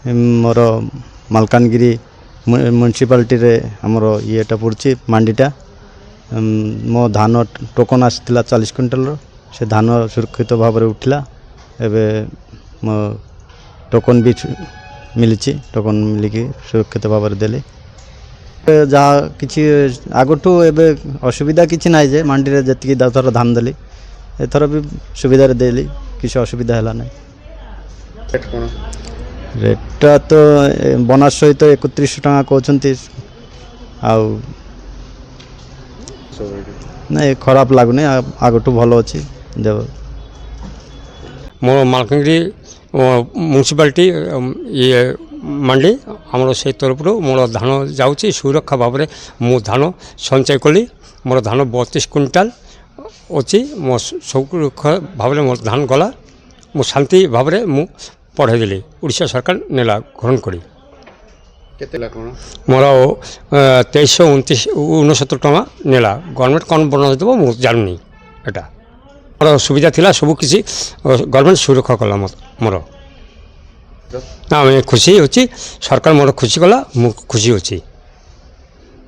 मोर Malkangiri municipality रे हमर येटा पड़छि मांडीटा मो धान टोकन आसला 40 क्विंटल से धान सुरक्षित भाव में उठला एबे मो टोकन भी मिली टोकन मिलिकी सुरक्षित भाव में देली जहाँ किसी आगठू एबे असुविधा किसी ना जे मंडी रे जति थर धान देली एथर भी सुविधा देली किसी असुविधा है ना। रेटा तो बोनस सहित 31 टका कहते नहीं खराब लगुनि आगठू भल अच्छी देव मोर मालकानगिरी म्युनिसिपालिटी ये मंडी आमर से तरफ मोर धान जाऊँगी सुरक्षा भाव में मु धान संचय कली मोर धान 32 क्विंटाल अच्छी मो सुरक्षा भाव में मोर धान गला मु शांति भाव में मु पढ़ाई देली उड़ीसा सरकार नेला ग्रहण करी मोर 2369 टका नेला गवर्नमेंट कौन बोनस देव मु जानूनी एटा मोर सुविधा थिला सब किसी गवर्नमेंट सुरक्षा कला मोर ना मैं खुशी होची सरकार मोर खुशी कला मु खुशी होची।